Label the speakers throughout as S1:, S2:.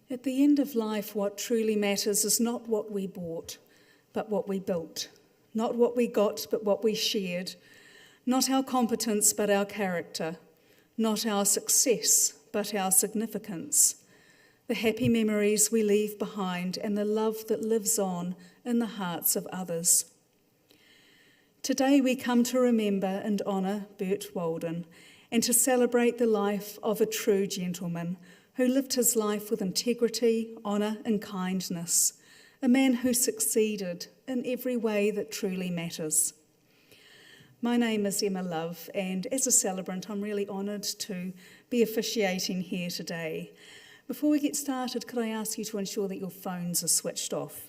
S1: At the end of life, what truly matters is not what we bought, but what we built. Not what we got, but what we shared. Not our competence, but our character. Not our success, but our significance. The happy memories we leave behind and the love that lives on in the hearts of others. Today we come to remember and honour Bert Walden and to celebrate the life of a true gentleman who lived his life with integrity, honour and kindness, a man who succeeded in every way that truly matters. My name is Emma Love, and as a celebrant, I'm really honoured to be officiating here today. Before we get started, could I ask you to ensure that your phones are switched off?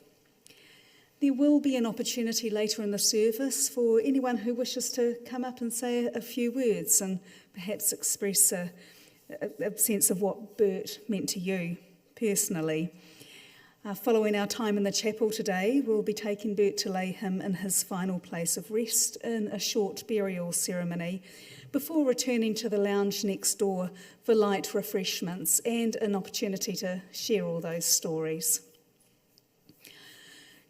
S1: There will be an opportunity later in the service for anyone who wishes to come up and say a few words and perhaps express a sense of what Bert meant to you personally. Following our time in the chapel today, we'll be taking Bert to lay him in his final place of rest in a short burial ceremony before returning to the lounge next door for light refreshments and an opportunity to share all those stories.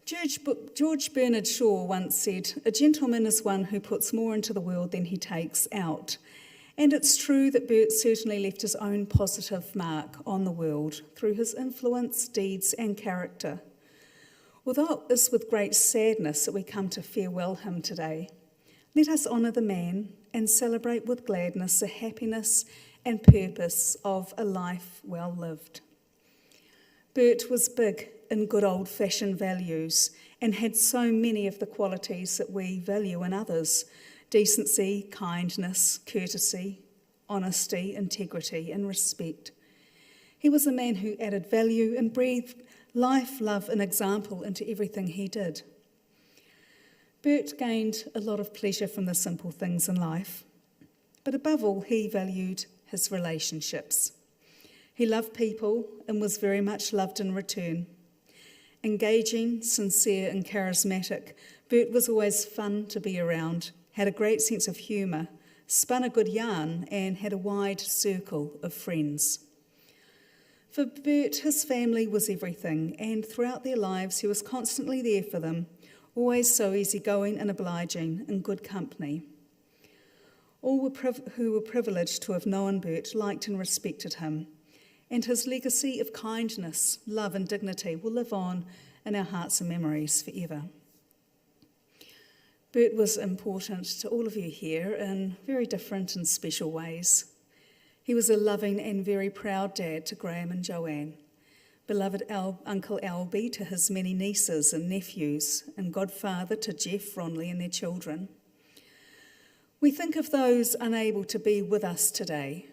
S1: George Bernard Shaw once said, "A gentleman is one who puts more into the world than he takes out." And it's true that Bert certainly left his own positive mark on the world through his influence, deeds and character. Although it is with great sadness that we come to farewell him today, let us honour the man and celebrate with gladness the happiness and purpose of a life well lived. Bert was big in good old-fashioned values and had so many of the qualities that we value in others: decency, kindness, courtesy, honesty, integrity and respect. He was a man who added value and breathed life, love and example into everything he did. Bert gained a lot of pleasure from the simple things in life, but above all he valued his relationships. He loved people and was very much loved in return. Engaging, sincere and charismatic, Bert was always fun to be around, had a great sense of humour, spun a good yarn and had a wide circle of friends. For Bert, his family was everything, and throughout their lives he was constantly there for them, always so easygoing and obliging, in good company. All who were privileged to have known Bert liked and respected him, and his legacy of kindness, love and dignity will live on in our hearts and memories forever. Bert was important to all of you here in very different and special ways. He was a loving and very proud dad to Graham and Joanne, beloved Uncle Albie to his many nieces and nephews, and godfather to Jeff, Ronley and their children. We think of those unable to be with us today: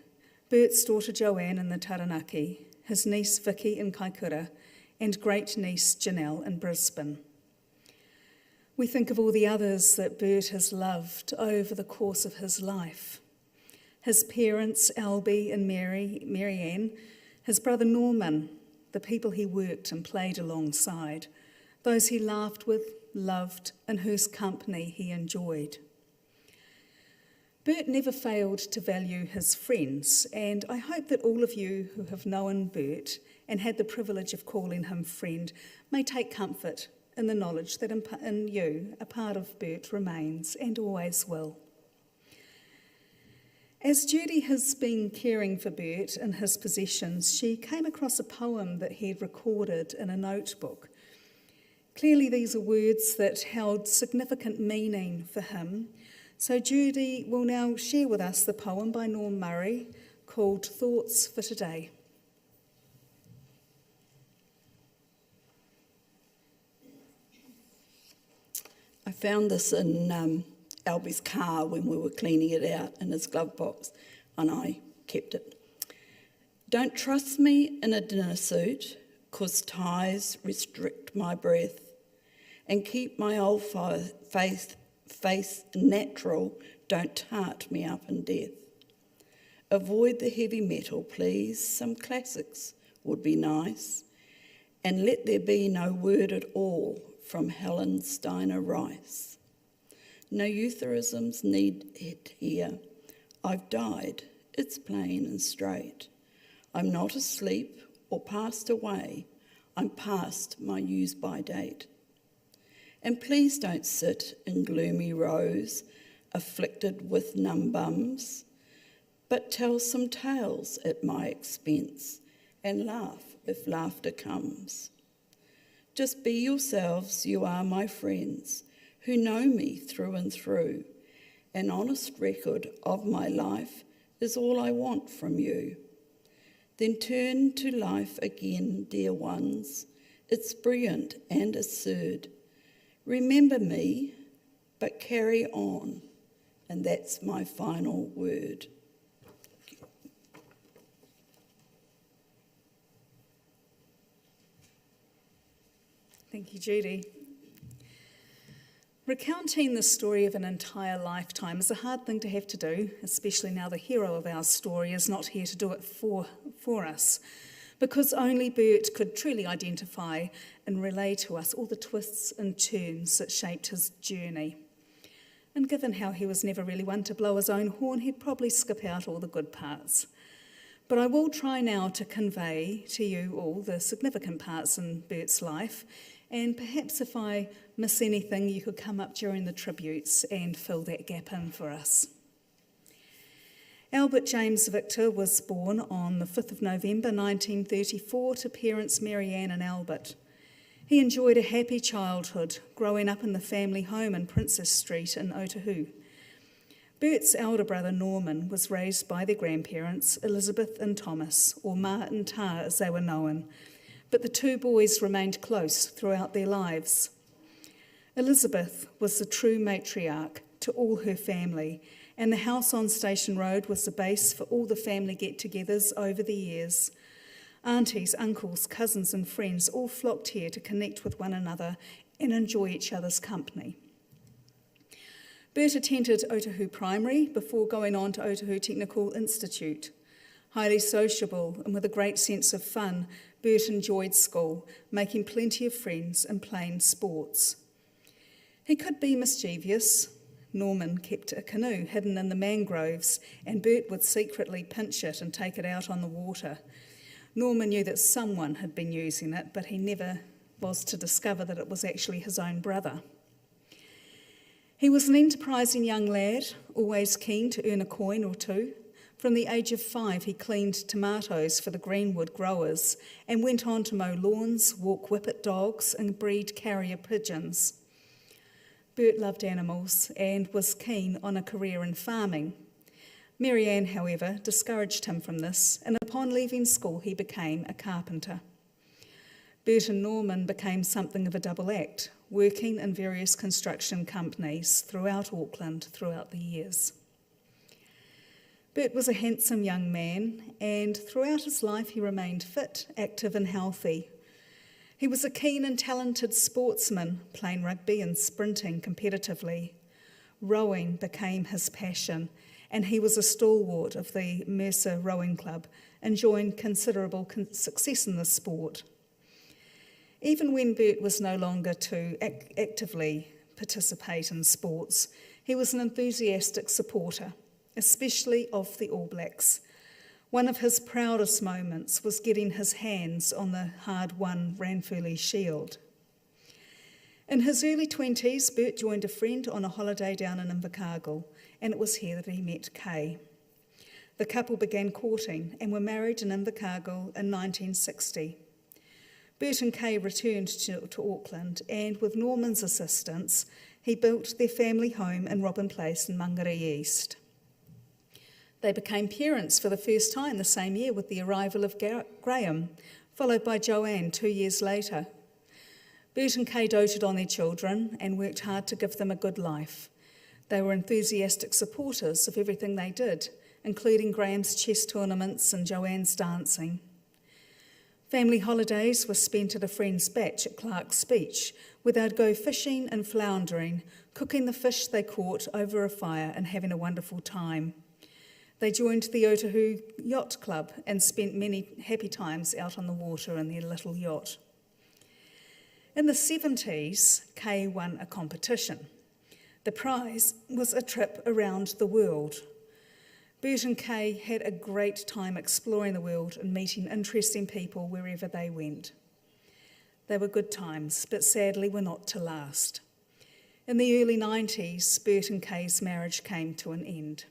S1: Bert's daughter Joanne in the Taranaki, his niece Vicky in Kaikoura, and great-niece Janelle in Brisbane. We think of all the others that Bert has loved over the course of his life. His parents, Albie and Marianne, his brother Norman, the people he worked and played alongside, those he laughed with, loved, and whose company he enjoyed. Bert never failed to value his friends, and I hope that all of you who have known Bert and had the privilege of calling him friend may take comfort in the knowledge that in you a part of Bert remains and always will. As Judy has been caring for Bert and his possessions, she came across a poem that he had recorded in a notebook. Clearly these are words that held significant meaning for him, so Judy will now share with us the poem by Norm Murray called Thoughts for Today.
S2: I found this in Albie's car when we were cleaning it out in his glove box, and I kept it. Don't trust me in a dinner suit, 'cause ties restrict my breath, and keep my old face natural, don't tart me up in death. Avoid the heavy metal, please, some classics would be nice, and let there be no word at all from Helen Steiner Rice. No euphemisms needed here. I've died, it's plain and straight. I'm not asleep or passed away, I'm past my use-by date. And please don't sit in gloomy rows, afflicted with numb bums, but tell some tales at my expense and laugh if laughter comes. Just be yourselves, you are my friends, who know me through and through. An honest record of my life is all I want from you. Then turn to life again, dear ones. It's brilliant and absurd. Remember me, but carry on. And that's my final word.
S1: Thank you, Judy. Recounting the story of an entire lifetime is a hard thing to have to do, especially now the hero of our story is not here to do it for us, because only Bert could truly identify and relay to us all the twists and turns that shaped his journey. And given how he was never really one to blow his own horn, he'd probably skip out all the good parts. But I will try now to convey to you all the significant parts in Bert's life, and perhaps if I miss anything, you could come up during the tributes and fill that gap in for us. Albert James Victor was born on the 5th of November 1934 to parents Marianne and Albert. He enjoyed a happy childhood, growing up in the family home in Princess Street in Otahu. Bert's elder brother Norman was raised by their grandparents, Elizabeth and Thomas, or Ma and Ta as they were known, but the two boys remained close throughout their lives. Elizabeth was the true matriarch to all her family, and the house on Station Road was the base for all the family get-togethers over the years. Aunties, uncles, cousins and friends all flocked here to connect with one another and enjoy each other's company. Bert attended Otahu Primary before going on to Otahu Technical Institute. Highly sociable and with a great sense of fun, Bert enjoyed school, making plenty of friends and playing sports. He could be mischievous. Norman kept a canoe hidden in the mangroves, and Bert would secretly pinch it and take it out on the water. Norman knew that someone had been using it, but he never was to discover that it was actually his own brother. He was an enterprising young lad, always keen to earn a coin or two. From the age of 5, he cleaned tomatoes for the Greenwood growers and went on to mow lawns, walk whippet dogs and breed carrier pigeons. Bert loved animals and was keen on a career in farming. Marianne, however, discouraged him from this, and upon leaving school he became a carpenter. Bert and Norman became something of a double act, working in various construction companies throughout Auckland throughout the years. Bert was a handsome young man, and throughout his life he remained fit, active and healthy. He was a keen and talented sportsman, playing rugby and sprinting competitively. Rowing became his passion, and he was a stalwart of the Mercer Rowing Club, enjoying considerable success in the sport. Even when Bert was no longer to actively participate in sports, he was an enthusiastic supporter, especially of the All Blacks. One of his proudest moments was getting his hands on the hard-won Ranfurly Shield. In his early 20s, Bert joined a friend on a holiday down in Invercargill, and it was here that he met Kay. The couple began courting and were married in Invercargill in 1960. Bert and Kay returned to Auckland, and with Norman's assistance, he built their family home in Robin Place in Mangere East. They became parents for the first time the same year with the arrival of Graham, followed by Joanne 2 years later. Bert and Kay doted on their children and worked hard to give them a good life. They were enthusiastic supporters of everything they did, including Graham's chess tournaments and Joanne's dancing. Family holidays were spent at a friend's bach at Clark's Beach, where they'd go fishing and floundering, cooking the fish they caught over a fire and having a wonderful time. They joined the Otahu Yacht Club and spent many happy times out on the water in their little yacht. In the 70s, Kay won a competition. The prize was a trip around the world. Bert and Kay had a great time exploring the world and meeting interesting people wherever they went. They were good times, but sadly were not to last. In the early 90s, Bert and Kay's marriage came to an end.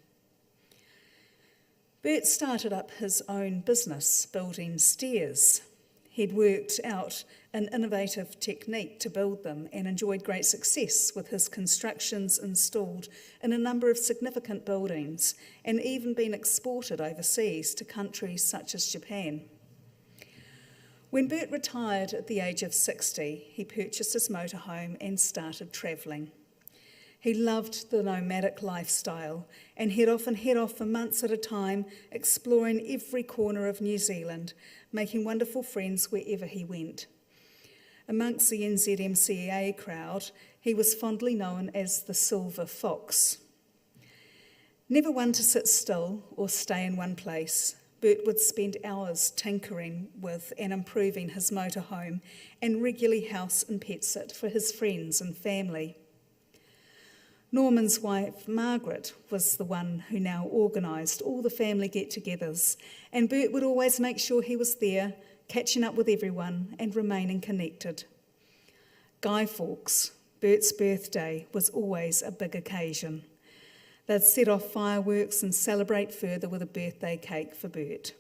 S1: Bert started up his own business, building stairs. He'd worked out an innovative technique to build them and enjoyed great success with his constructions installed in a number of significant buildings and even been exported overseas to countries such as Japan. When Bert retired at the age of 60, he purchased his motorhome and started travelling. He loved the nomadic lifestyle and he'd often head off for months at a time, exploring every corner of New Zealand, making wonderful friends wherever he went. Amongst the NZMCA crowd, he was fondly known as the Silver Fox. Never one to sit still or stay in one place, Bert would spend hours tinkering with and improving his motorhome and regularly house and pet sit for his friends and family. Norman's wife, Margaret, was the one who now organised all the family get-togethers, and Bert would always make sure he was there, catching up with everyone and remaining connected. Guy Fawkes, Bert's birthday, was always a big occasion. They'd set off fireworks and celebrate further with a birthday cake for Bert.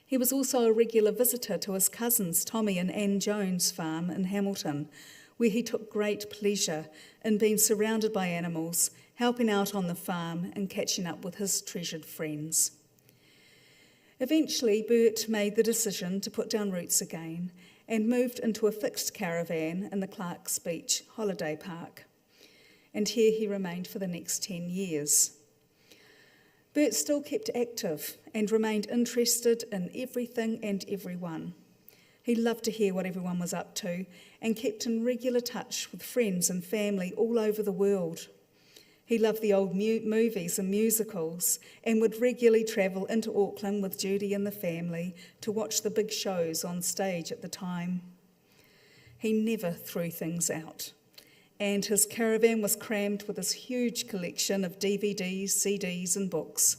S1: He was also a regular visitor to his cousins Tommy and Ann Jones' farm in Hamilton, where he took great pleasure in being surrounded by animals, helping out on the farm and catching up with his treasured friends. Eventually, Bert made the decision to put down roots again and moved into a fixed caravan in the Clark's Beach holiday park. And here he remained for the next 10 years. Bert still kept active and remained interested in everything and everyone. He loved to hear what everyone was up to and kept in regular touch with friends and family all over the world. He loved the old movies and musicals and would regularly travel into Auckland with Judy and the family to watch the big shows on stage at the time. He never threw things out, and his caravan was crammed with his huge collection of DVDs, CDs and books.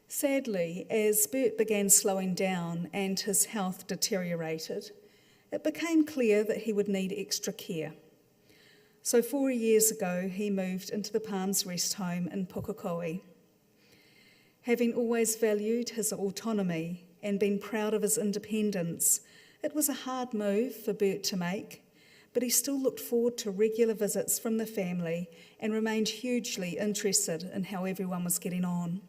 S1: Sadly, as Bert began slowing down and his health deteriorated, it became clear that he would need extra care. So 4 years ago, he moved into the Palms Rest Home in Pukekohe. Having always valued his autonomy and been proud of his independence, it was a hard move for Bert to make, but he still looked forward to regular visits from the family and remained hugely interested in how everyone was getting on.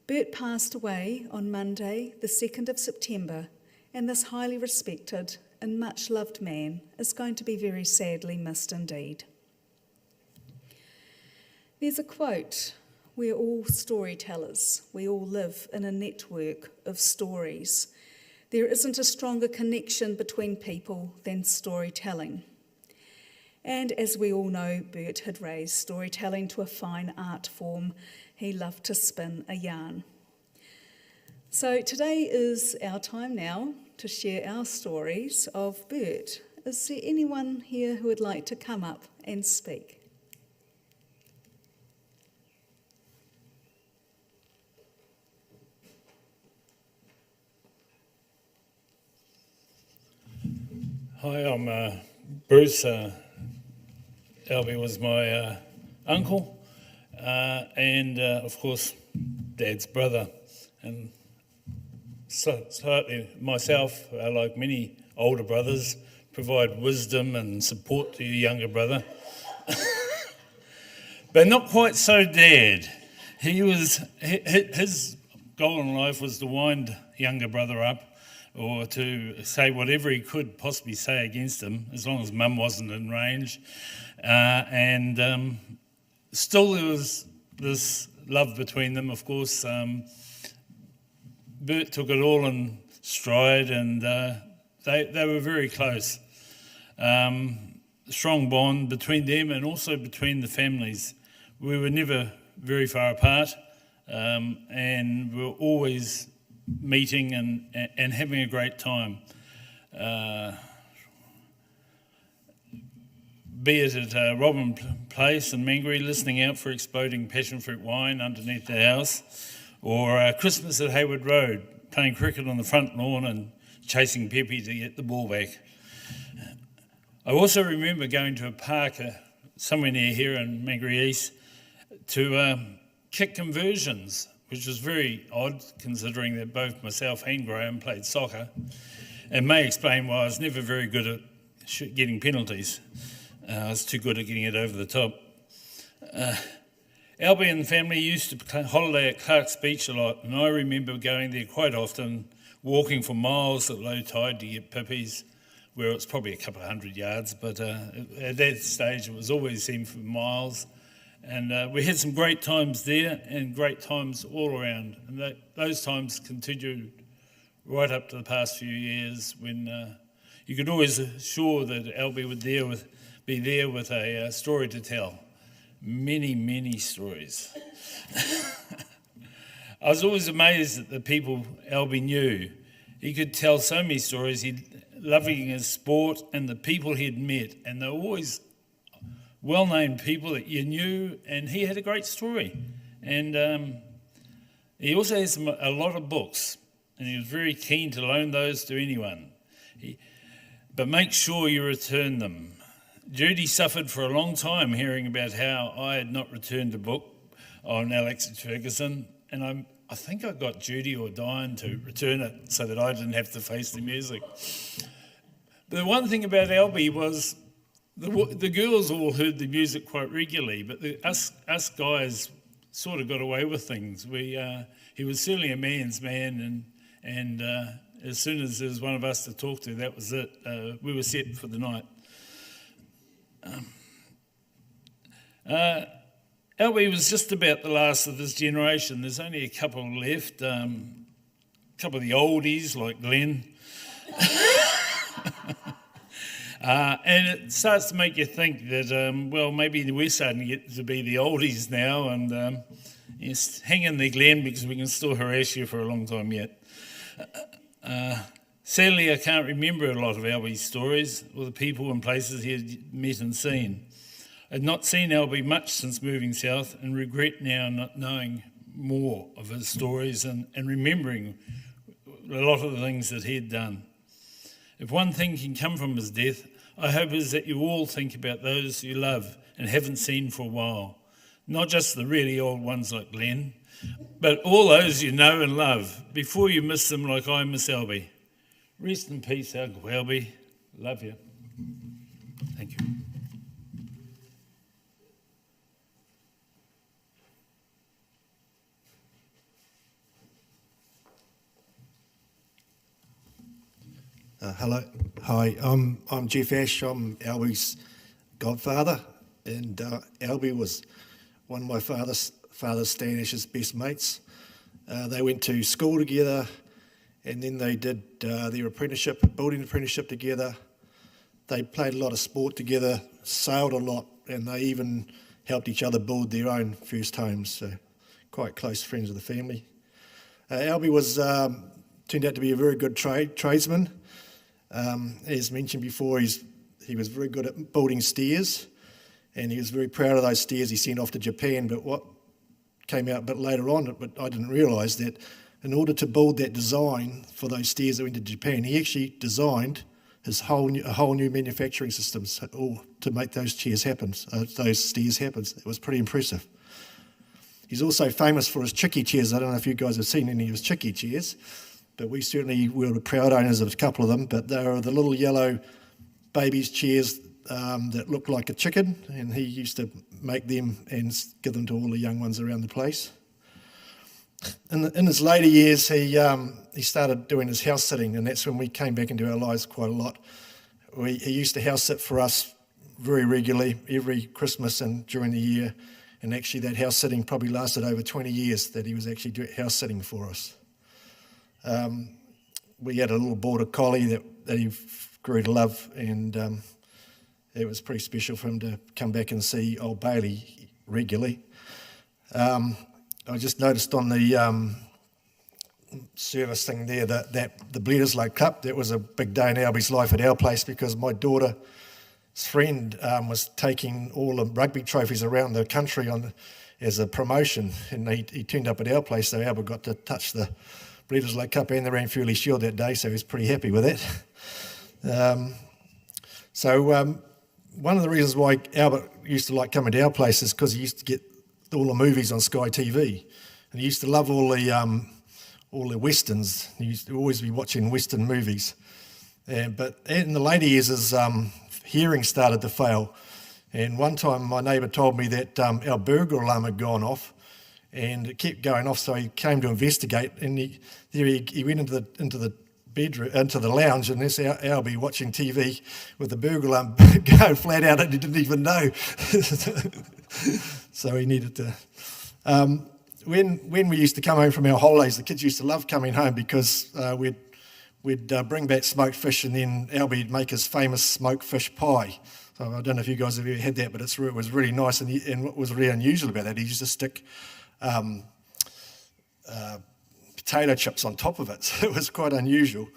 S1: Bert passed away on Monday, the 2nd of September, and this highly respected and much loved man is going to be very sadly missed indeed. There's a quote: "We're all storytellers. We all live in a network of stories. There isn't a stronger connection between people than storytelling." And as we all know, Bert had raised storytelling to a fine art form. He loved to spin a yarn. So today is our time now to share our stories of Bert. Is there anyone here who would like to come up and speak?
S3: Hi, I'm Bruce. Albie was my uncle and, of course, Dad's brother. And slightly myself, like many older brothers, provide wisdom and support to your younger brother. But not quite so Dad. His goal in life was to wind younger brother up, or to say whatever he could possibly say against him, as long as Mum wasn't in range. And still there was this love between them, of course. Bert took it all in stride, and they were very close. Strong bond between them and also between the families. We were never very far apart, and we were always meeting and having a great time. be it at Robin Place in Mangere, listening out for exploding passion fruit wine underneath the house, or Christmas at Hayward Road, playing cricket on the front lawn and chasing Pepe to get the ball back. I also remember going to a park somewhere near here in Mangere East to kick conversions, which was very odd considering that both myself and Graham played soccer, and may explain why I was never very good at getting penalties. I was too good at getting it over the top. Albie and the family used to holiday at Clark's Beach a lot, and I remember going there quite often, walking for miles at low tide to get pippies, where it's probably a couple of 100 yards, but at that stage it was always seen for miles. And we had some great times there and great times all around. And those times continued right up to the past few years when you could always assure that Albie would be there with a story to tell. Many, many stories. I was always amazed at the people Albie knew. He could tell so many stories, loving his sport and the people he'd met, and they were always well-known people that you knew, and he had a great story. And he also has a lot of books, and he was very keen to loan those to anyone. But make sure you return them. Judy suffered for a long time hearing about how I had not returned a book on Alex Ferguson, and I think I got Judy or Diane to return it so that I didn't have to face the music. But the one thing about Albie was the girls all heard the music quite regularly, but us guys sort of got away with things. He was certainly a man's man, and as soon as there was one of us to talk to, that was it. We were set for the night. Albie was just about the last of this generation. There's only a couple left, a couple of the oldies like Glenn. And it starts to make you think that, well, maybe we're starting to get to be the oldies now, and yes, hang in there, Glenn, because we can still harass you for a long time yet. Sadly, I can't remember a lot of Albie's stories or the people and places he had met and seen. I'd not seen Albie much since moving south and regret now not knowing more of his stories and remembering a lot of the things that he had done. If one thing can come from his death, I hope is that you all think about those you love and haven't seen for a while. Not just the really old ones like Glenn, but all those you know and love before you miss them like I miss Albie. Rest in peace, Uncle Albie. Love you. Thank you.
S4: Hello. Hi, I'm Jeff Ash. I'm Albie's godfather, and Albie was one of my father's Stan Ash's best mates. They went to school together, and then they did their building apprenticeship together. They played a lot of sport together, sailed a lot, and they even helped each other build their own first homes, so quite close friends of the family. Albie turned out to be a very good tradesman. As mentioned before, he was very good at building stairs, and he was very proud of those stairs he sent off to Japan. But what came out a bit later on, but I didn't realise that in order to build that design for those stairs that went to Japan, he actually designed a whole new manufacturing system to make those stairs happen. It was pretty impressive. He's also famous for his chicky chairs. I don't know if you guys have seen any of his chicky chairs, but we certainly were the proud owners of a couple of them. But they are the little yellow babies' chairs that look like a chicken, and he used to make them and give them to all the young ones around the place. In his later years, he started doing his house sitting, and that's when we came back into our lives quite a lot. He used to house sit for us very regularly, every Christmas and during the year, and actually that house sitting probably lasted over 20 years that he was actually house sitting for us. We had a little border collie that he grew to love, and it was pretty special for him to come back and see old Bailey regularly. I just noticed on the service thing there that the Bleeders Lake Cup, that was a big day in Albie's life at our place, because my daughter friend was taking all the rugby trophies around the country as a promotion, and he turned up at our place, so Albert got to touch the Breeders' Lake Cup and the Ranfurly Shield that day, so he was pretty happy with that. One of the reasons why Albert used to like coming to our place is because he used to get all the movies on Sky TV, and he used to love all the westerns. He used to always be watching western movies. But in the later years, his hearing started to fail. And one time my neighbour told me that our burglar alarm had gone off, and it kept going off, so he came to investigate, and he went into the bedroom, into the lounge, and there's Albie watching TV with the burglar alarm going flat out, and he didn't even know. So he needed to... When we used to come home from our holidays, the kids used to love coming home because we'd bring back smoked fish, and then Albie'd make his famous smoked fish pie. So I don't know if you guys have ever had that, but it was really nice, and what was really unusual about that, he used to stick potato chips on top of it, so it was quite unusual.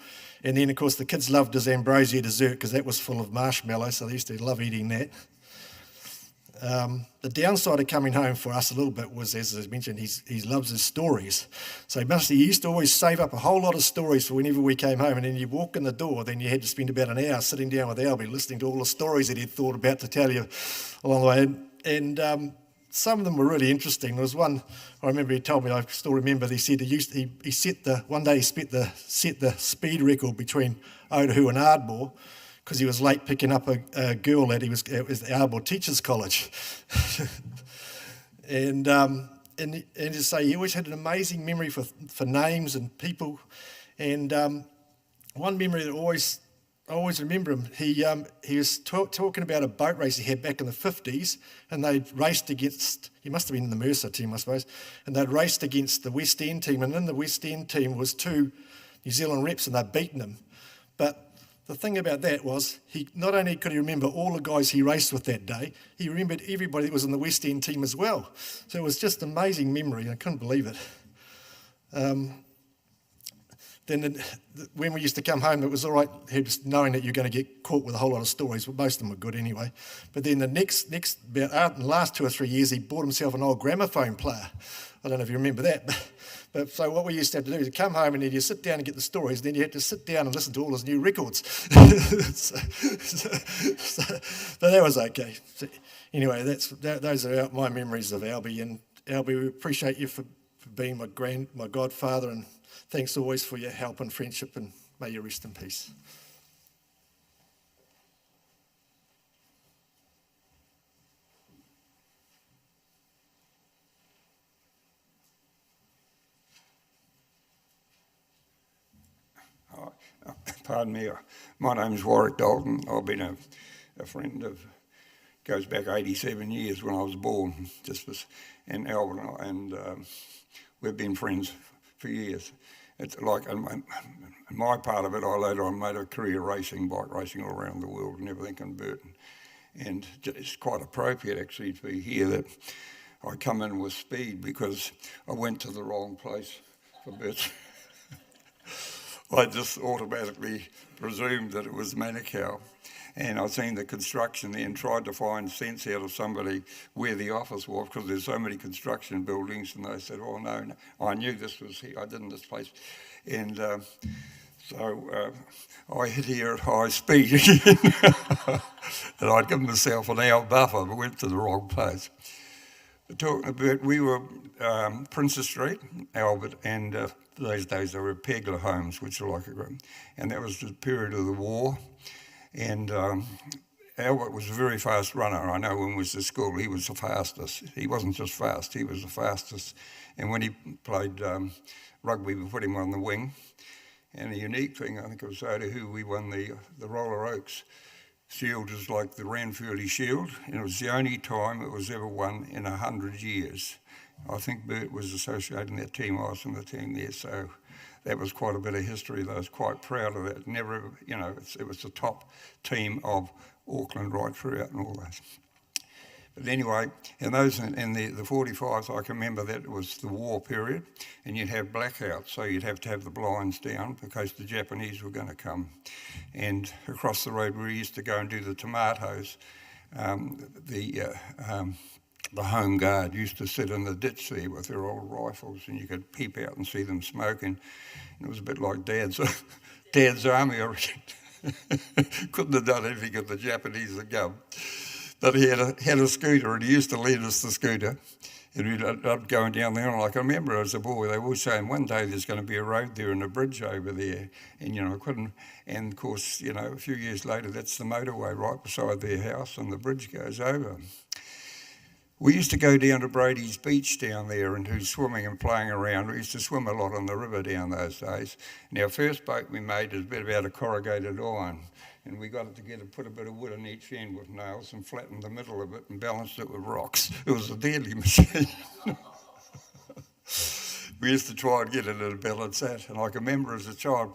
S4: And then, of course, the kids loved his ambrosia dessert because that was full of marshmallow, so they used to love eating that. The downside of coming home for us a little bit was, as I mentioned, he loves his stories. So he used to always save up a whole lot of stories for whenever we came home, and then you walk in the door, then you had to spend about an hour sitting down with Albie listening to all the stories that he'd thought about to tell you along the way. And some of them were really interesting. There was one I remember he told me, I still remember, he said he set the speed record between Otahu and Ardmore, because he was late picking up a girl at the Ardmore Teachers College. and to say he always had an amazing memory for names and people. And one memory that I always remember him, he was talking about a boat race he had back in the 50s, and they'd raced against, he must have been in the Mercer team, I suppose, and they'd raced against the West End team, and in the West End team was 2 New Zealand reps, and they'd beaten them. But the thing about that was, he not only could he remember all the guys he raced with that day, he remembered everybody that was in the West End team as well. So it was just an amazing memory. I couldn't believe it. Then when we used to come home, it was all right, just knowing that you're going to get caught with a whole lot of stories, but most of them were good anyway. But then the last 2 or 3 years, he bought himself an old gramophone player. I don't know if you remember that. But so what we used to have to do is come home and then you sit down and get the stories, and then you had to sit down and listen to all his new records. So that was okay. So anyway, those are my memories of Albie. And Albie, we appreciate you for being my godfather, and thanks always for your help and friendship, and may you rest in peace.
S5: Pardon me, my name's Warwick Dalton. I've been a friend goes back 87 years when I was born, in Albert, and we've been friends for years. It's like, in my part of it, I later on made a career bike racing all around the world and everything in Burton. And it's quite appropriate actually to be here that I come in with speed, because I went to the wrong place for Burton. I just automatically presumed that it was Manukau, and I'd seen the construction there and tried to find sense out of somebody where the office was, because there's so many construction buildings, and they said, oh no, I knew this was here, I didn't this place. And so I hit here at high speed again, and I'd given myself an hour buffer, but went to the wrong place. Talking about, we were Princess Street, Albert, and those days they were Pegler homes, which are like a group, and that was the period of the war. And Albert was a very fast runner. I know when we was at school, he was the fastest. He wasn't just fast, he was the fastest. And when he played rugby, we put him on the wing. And a unique thing, I think it was Otahu, we won the Roller Oaks Shield, is like the Ranfurly Shield, and it was the only time it was ever won in 100 years. I think Bert was associated in that team, I was in the team there, so that was quite a bit of history. I was quite proud of that. It was the top team of Auckland right throughout and all that. But anyway, in the 45s, I can remember that it was the war period, and you'd have blackouts, so you'd have to have the blinds down because the Japanese were going to come. And across the road where we used to go and do the tomatoes, the Home Guard used to sit in the ditch there with their old rifles, and you could peep out and see them smoking. And it was a bit like Dad's army, I reckon. Couldn't have done anything if the Japanese had come. But he had a scooter, and he used to lead us the scooter. And we'd up going down there, and I can remember as a boy, they were always saying, one day there's going to be a road there and a bridge over there. And, I couldn't, and of course, a few years later, that's the motorway right beside their house, and the bridge goes over. We used to go down to Brady's Beach down there and do swimming and playing around. We used to swim a lot on the river down those days. And our first boat we made was a bit out of corrugated iron. And we got it together, put a bit of wood on each end with nails and flattened the middle of it and balanced it with rocks. It was a deadly machine. We used to try and get it to balance that. And I can remember as a child,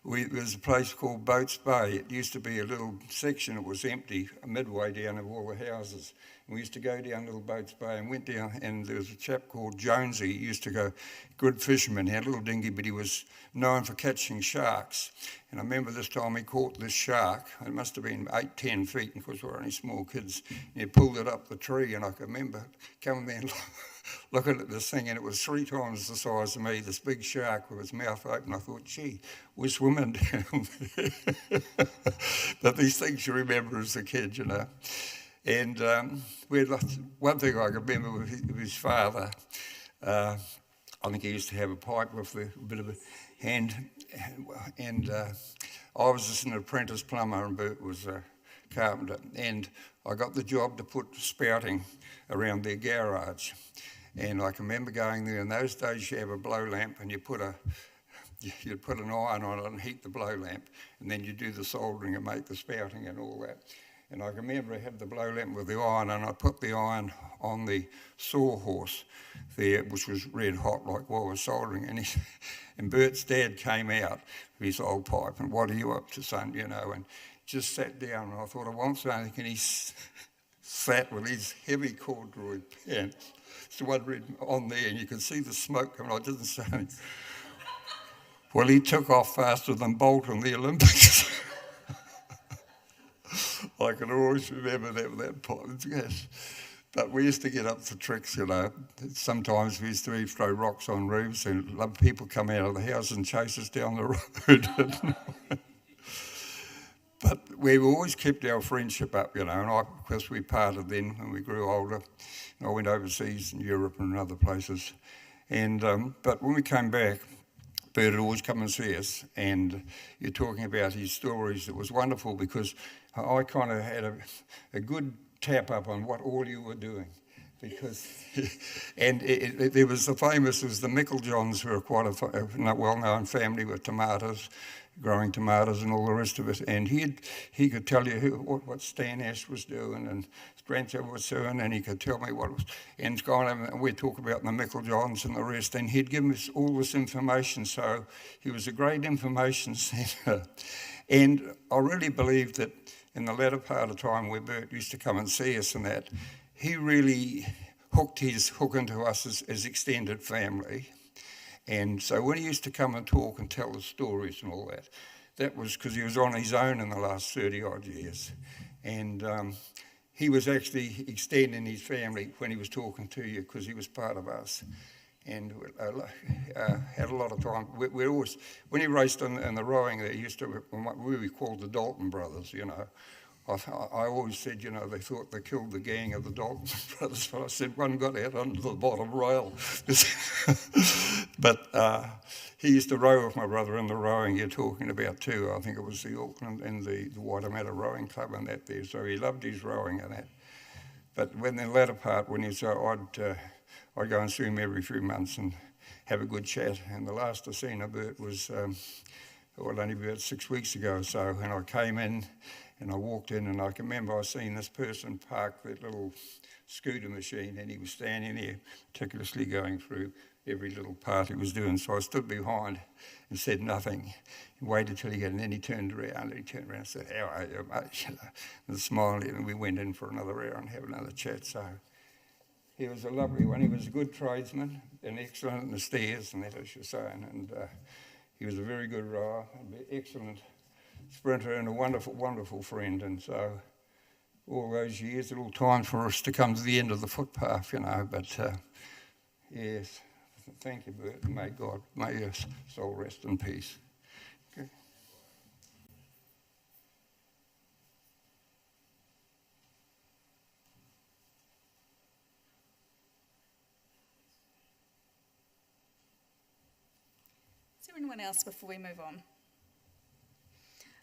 S5: there was a place called Boats Bay. It used to be a little section that was empty, midway down of all the houses. And we used to go down Little Boats Bay and went down, and there was a chap called Jonesy. He used to go, good fisherman. He had a little dinghy, but he was known for catching sharks. And I remember this time he caught this shark. It must have been 8, 10 feet, because we were only small kids. And he pulled it up the tree, and I can remember coming there and looking at this thing, and it was 3 times the size of me, this big shark with its mouth open. I thought, gee, we're swimming down there. But these things you remember as a kid, And we had one thing I can remember with his father. I think he used to have a pipe with a bit of a hand. And I was just an apprentice plumber, and Bert was a carpenter. And I got the job to put spouting around their garage. And I can remember going there. In those days, you have a blow lamp, and you'd put an iron on it and heat the blow lamp, and then you do the soldering and make the spouting and all that. And I can remember I had the blow lamp with the iron, and I put the iron on the sawhorse there, which was red hot, like while I was soldering. And Bert's dad came out with his old pipe, and what are you up to, son? And just sat down, and I thought, I won't say anything. And he sat with his heavy corduroy pants. So one red on there, and you could see the smoke coming. I didn't say anything. Well, he took off faster than Bolt in the Olympics. I can always remember that point, yes. But we used to get up to tricks, Sometimes we used to throw rocks on roofs, and people come out of the house and chase us down the road. But we've always kept our friendship up, and of course we parted then when we grew older. I went overseas in Europe and other places. But when we came back, Bert would always come and see us, and you're talking about his stories. It was wonderful because I kind of had a good tap up on what all you were doing. Because, there was the Micklejohns, who are quite a well-known family with tomatoes, growing tomatoes and all the rest of it. And he could tell you what Stan Ash was doing and his grandson was doing, and he could tell me what was. And we'd talk about the Micklejohns and the rest, and he'd give us all this information. So he was a great information centre. And I really believe that in the latter part of time where Bert used to come and see us and that, he really hooked his hook into us as extended family. And so when he used to come and talk and tell the stories and all that, that was because he was on his own in the last 30-odd years. And he was actually extending his family when he was talking to you, because he was part of us. And had a lot of time. We always, when he raced in the rowing, they used to, we were called the Dalton brothers, I always said, they thought they killed the gang of the Dalton brothers, but I said one got out under the bottom rail. But he used to row with my brother in the rowing you're talking about too. I think it was the Auckland and the Waitemata Rowing Club and that there, so he loved his rowing and that. But when the latter part, when he said I'd go and see him every few months and have a good chat. And the last I seen of Bert was only about 6 weeks ago or so, and I came in and I walked in, and I can remember I seen this person park that little scooter machine, and he was standing there meticulously going through every little part he was doing. So I stood behind and said nothing, and waited till he got, and then he turned around and said, "How are you, mate?" You know, and smiled, and we went in for another hour and had another chat. So he was a lovely one. He was a good tradesman and excellent in the stairs, and that, as you're saying, and he was a very good rower, an excellent sprinter, and a wonderful, wonderful friend. And so all those years, little times for us to come to the end of the footpath, you know, but yes, thank you, Bert, and may your soul rest in peace. Okay.
S1: Is there anyone else before we move on?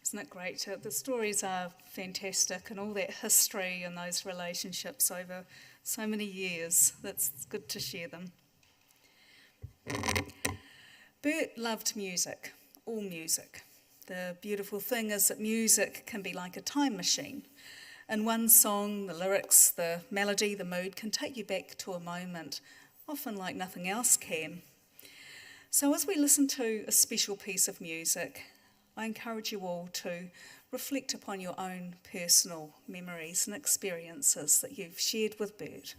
S1: Isn't it great? The stories are fantastic, and all that history and those relationships over so many years. That's good to share them. Bert loved music, all music. The beautiful thing is that music can be like a time machine. In one song, the lyrics, the melody, the mood can take you back to a moment, often like nothing else can. So as we listen to a special piece of music, I encourage you all to reflect upon your own personal memories and experiences that you've shared with Bert.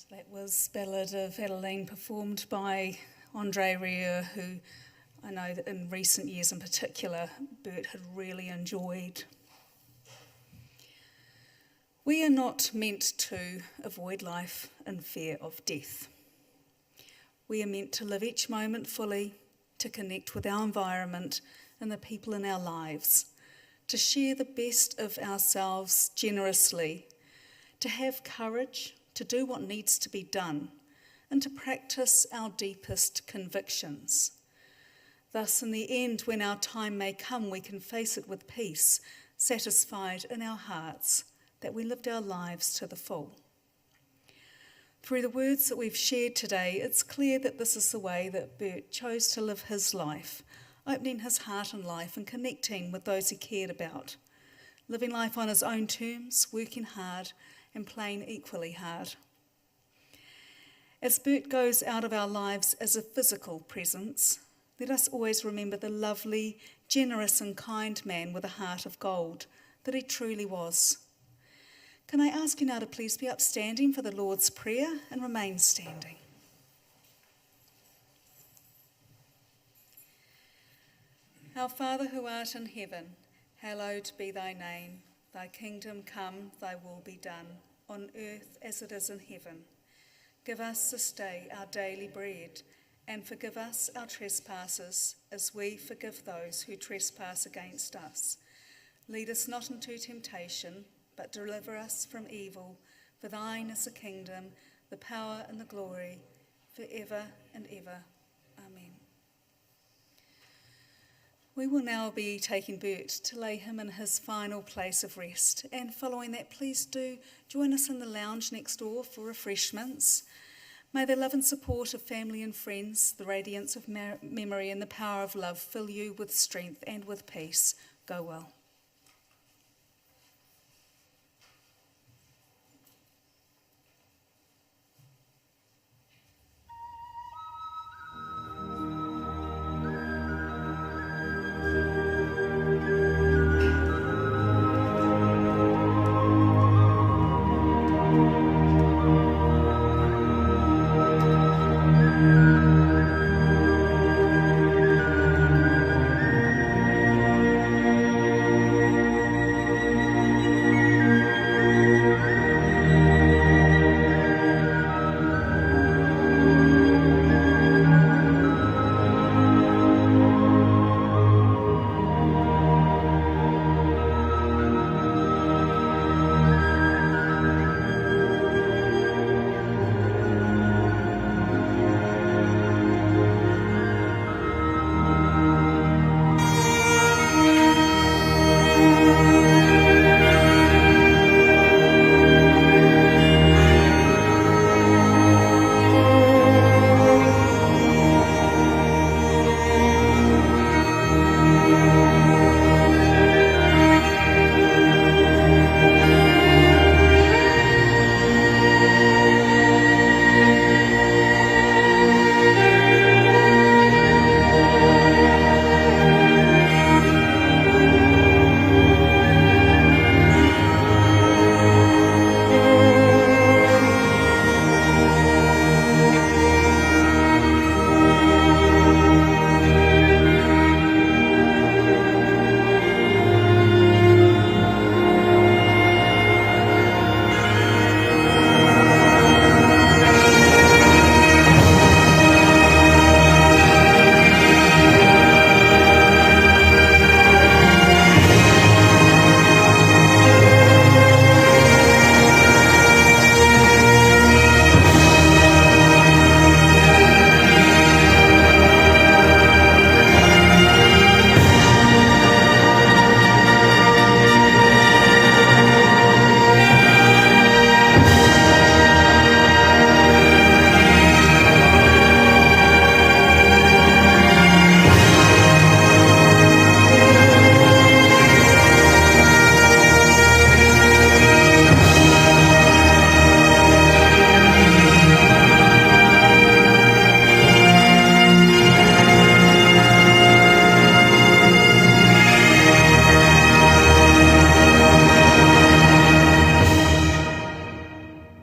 S1: That was Ballad of Adeline, performed by Andre Rieu, who I know that in recent years in particular, Bert had really enjoyed. We are not meant to avoid life in fear of death. We are meant to live each moment fully, to connect with our environment and the people in our lives, to share the best of ourselves generously, to have courage, to do what needs to be done, and to practice our deepest convictions. Thus, in the end, when our time may come, we can face it with peace, satisfied in our hearts that we lived our lives to the full. Through the words that we've shared today, it's clear that this is the way that Bert chose to live his life, opening his heart and life and connecting with those he cared about, living life on his own terms, working hard and playing equally hard. As Bert goes out of our lives as a physical presence, let us always remember the lovely, generous and kind man with a heart of gold that he truly was. Can I ask you now to please be upstanding for the Lord's Prayer and remain standing. Our Father who art in heaven, hallowed be thy name. Thy kingdom come, thy will be done, on earth as it is in heaven. Give us this day our daily bread, and forgive us our trespasses, as we forgive those who trespass against us. Lead us not into temptation, but deliver us from evil. For thine is the kingdom, the power and the glory, forever and ever. Amen. We will now be taking Bert to lay him in his final place of rest. And following that, please do join us in the lounge next door for refreshments. May the love and support of family and friends, the radiance of memory and the power of love fill you with strength and with peace. Go well.